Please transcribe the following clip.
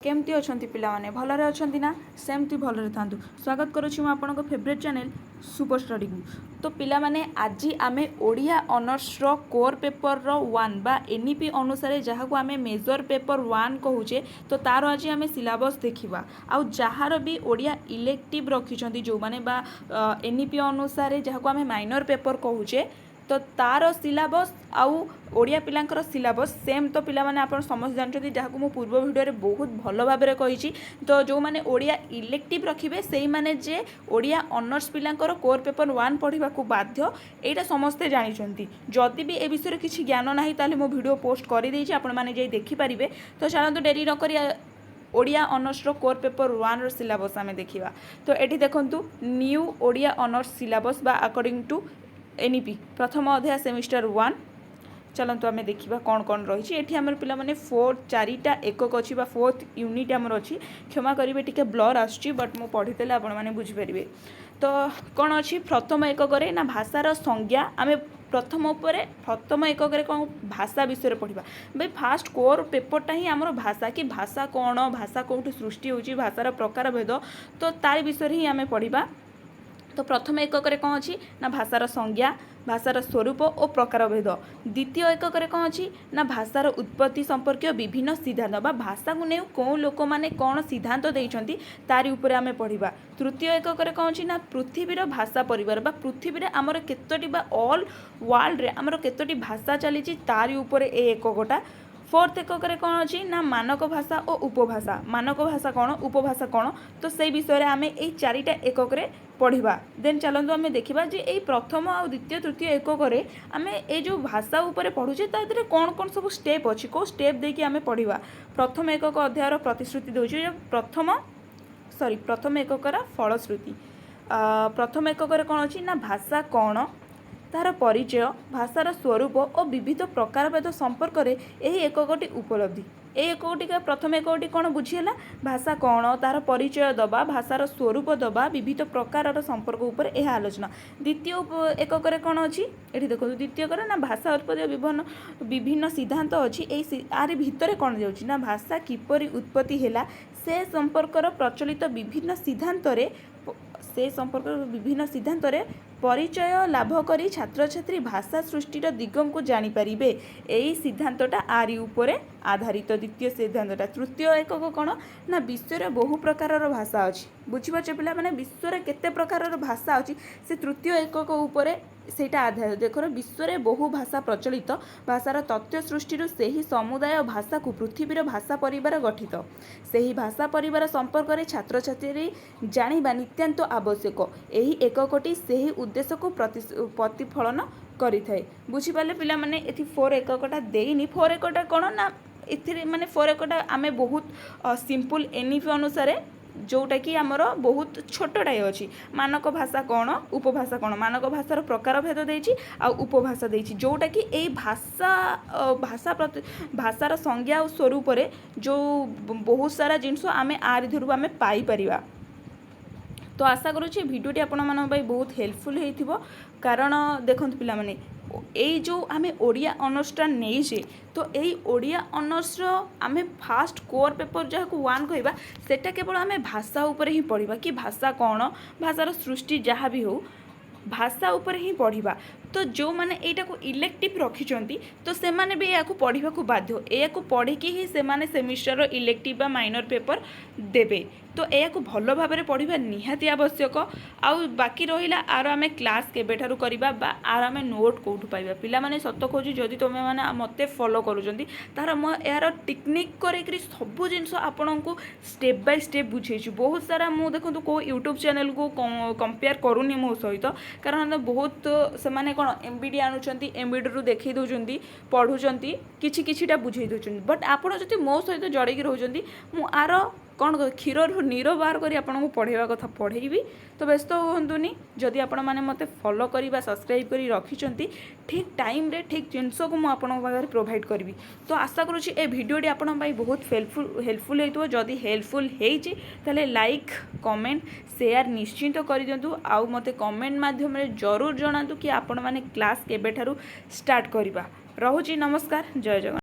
केमती अछंती पिलामाने भलरे अछंती ना सेमती भलरे थांतु। स्वागत करुछि मु आपनको फेवरेट चैनल सुपर स्टडी को। तो पिला माने आज आमे ओडिया ऑनर्स रो कोर पेपर रो 1 बा एनईपी अनुसार जहाँ को आमे मेजर पेपर 1 कहूचे तो तार आज आमे सिलेबस देखिबा आउ जहार भी ओडिया इलेक्टिव रखिछंती जो माने बा एनईपी अनुसार जहाँ को आमे माइनर पेपर कहूचे तो तार सिलेबस आउ ओडिया पिलांकर सिलेबस सेम। तो पिला माने आपण समस्त जानछथि जहाँ को मु पूर्व वीडियो रे बहुत भल भाबरे कहिछि। तो जो माने ओडिया इलेक्टिव रखिबे सेही माने जे ओडिया ऑनर्स पिलांकर कोर पेपर 1 पढ़िबा को बाध्य एटा समस्ते जानिछंती। जदि भी ए विषय रे किछि ज्ञान नाही ताले मु वीडियो पोस्ट करि देछि आपण माने जे देखि परिबे। तो चलंतु देरी न करी ओडिया ऑनर्स रो कोर पेपर 1 रो सिलेबस आमे देखिबा। तो एठी देखंतु न्यू ओडिया ऑनर्स सिलेबस बा अकॉर्डिंग टू एनईपी प्रथम अध्याय सेमिस्टर 1। चलंतु आमे देखिबा कोन कोन रहिछि। एठी हमर पिला माने 4टा एकक अछि बा 4th यूनिट हमर अछि। क्षमा करिवे टिके ब्लर आछि बट मु पढि देले आपण माने बुझि परिबे। तो कोन अछि प्रथम एकक रे ना भाषार संज्ञा आमे प्रथम एकक रे कोन भाषा विषय रे पढिबा। भाई फास्ट कोर पेपर टा ही हमर भाषा की भाषा कोन भाषा कोठी सृष्टि होछि भाषार प्रकार भेद तो तार विषय ही आमे पढिबा। तो प्रथम एकक रे कौन अच्छी ना भाषार संज्ञा भाषार स्वरूप और प्रकार भेद। द्वितीय एकक रे कौन अच्छी ना भाषार उत्पत्ति संपर्क विभिन्न सिद्धांत बा भाषा को नहीं कौ लोक मैंने कौन सिद्धांत देइछंती तारी उपरे आमे पढ़िबा। तृतीय एकक रे कौन अच्छी ना पृथ्वीर भाषा परिवार बा पृथ्वी रे आमर केतोटी बा ऑल वर्ल्ड रे आमर केतोटी भाषा चली तारी उपरे ए एककटा। फोर्थ एकक रे कौन अच्छी ना मानक भाषा और उपभाषा मानक भाषा कौन उपभाषा कौन तो से विषय आम यही 4टा एकक रे पढ़िबा। देन चलंतु आमे देखिबा जे एई प्रथम आ द्वितीय तृतीय एकक रे आमे ए जो भाषा ऊपर पढुचे ता देरे कोन कोन सब स्टेप अछि को स्टेप देकी आमे पढ़िबा। प्रथम एकक अध्याय रो प्रतिश्रुति दोछि प्रथम एकक रा फलश्रुति। प्रथम एकक रे कोन अछि ना भाषा कौन तार परिचय भाषार स्वरूप और विविध प्रकार भेद संपर्क रे एही एककटी उपलब्धि। ए एककटी का प्रथम एककटी कौन बुझीला भाषा कौन तार परिचय दबा भाषार स्वरूप दबा विविध प्रकार संपर्क ऊपर यह आलोचना। द्वितीय एकक रे कौन अच्छी ये देखो द्वितीय ना भाषा उत्पत्ति विभिन्न सिद्धांत अच्छी आर भितर कौन जाऊँगी ना भाषा किपरि उत्पत्ति है से संपर्कर प्रचलित विभिन्न सिद्धांत परिचय लाभ करी छात्र छात्री भाषा सृष्टिर दिगम को जानी परिबे एई सिद्धांतटा आरी उपरे आधारित। द्वितीय सिद्धांतटा। तृतीय एकक कौन ना विश्व रे बहु प्रकार भाषा अच्छी बुझी पार्छ पिला माने विश्व रे केते प्रकार भाषा अच्छी से तृतीय एकक उपरे सेटा आधार। देखो विश्व रे बहु भाषा प्रचलित भाषार तथ्य सृष्टि सेही समुदाय भाषा को पृथ्वीर भाषा परिवार गठित सेही भाषा परिवार संपर्क रे छात्र छात्री जानिबा नित्यांत आवश्यक। एही एककटी सेही उद्देश्य को प्रतिफलन करि थाए। बुझी पाले पिला माने एथि 4 एककटा देइनी 4 एककटा कोन ना एथि माने 4 एककटा आमे बहुत सिंपल एनईपी अनुसार जोटा कि आमर बहुत छोटटाए अच्छी मानक भाषा कौन उपभाषा कौन मानक भाषार प्रकार भेद देछि आ उपभाषा देछि जोटा कि ए भाषार संज्ञा और स्वरूप रे जो बहुत सारा जिनस आमे आर धरु आमे पाई परिबा। तो आशा करुँच भिडियोटी आपण मान बहुत हेल्पफुल होइथिबो कारण देखंतु पिला माने एई जो आमे ओडिया ऑनर्सटा नहींचे तो यही ओडिया ऑनर्स आमे फास्ट कोर पेपर जहाँ को 1 कहवा सेटा केवल आमे भाषा ऊपर ही पढ़िबा कि भाषा कौन भाषार सृष्टि जहाँ भी हो भाषा ऊपर ही पढ़िबा। तो जो माने एटा को इलेक्टिव रखिचंती तो से माने भी या पढ़ा को बाध्य या पढ़िकी ही से माने सेमिस्टर इलेक्टिव बा माइनर पेपर देबे। तो या भल भाव में पढ़ा निहाती आवश्यक। आउ बाकी रहिला आर आमे क्लास केबेठारु करिबा बा आर आमे नोट कोठु पाइबा पिला माने सत कहूँ जदि तुम मैंने मते फॉलो करूछंती तार म यार टेक्निक करेकरी सब जिनस आपन को स्टेप बाय स्टेप बुझेछु। बहुत सारा मु देखंतु को यूट्यूब चैनल को कंपेयर करूनी मो सहित कारण बहुत से माने कौन एमबीडी आणुचंती एमबीडी रु देखई दउचंती पढ़ुचंती किछि किछिटा बुझेई दउचंती बट आपण जति मो सहित जड़ेकी रहउचंती मु आर कौन क्षीर नीर बाहर करी आपको पढ़ेवा कथा पढ़ेबी। तो व्यस्त हूँ जदि आपण मैंने मत फॉलो करी सब्सक्राइब करी रखिंट ठीक टाइम रे ठीक जिनस को मुझे प्रोवाइड करी। तो आशा करुँच ए भिडियोटी आपण बहुत हेल्पफुल होइतो जदि हेल्पफुल होते लाइक कमेंट शेयर निश्चिंत कर दिंतु आउ मते कमेंट माध्यम जरूर जनातु कि आपण मैंने क्लास केबेठारु स्टार्ट करवा। रहुची नमस्कार जय जगन्नाथ।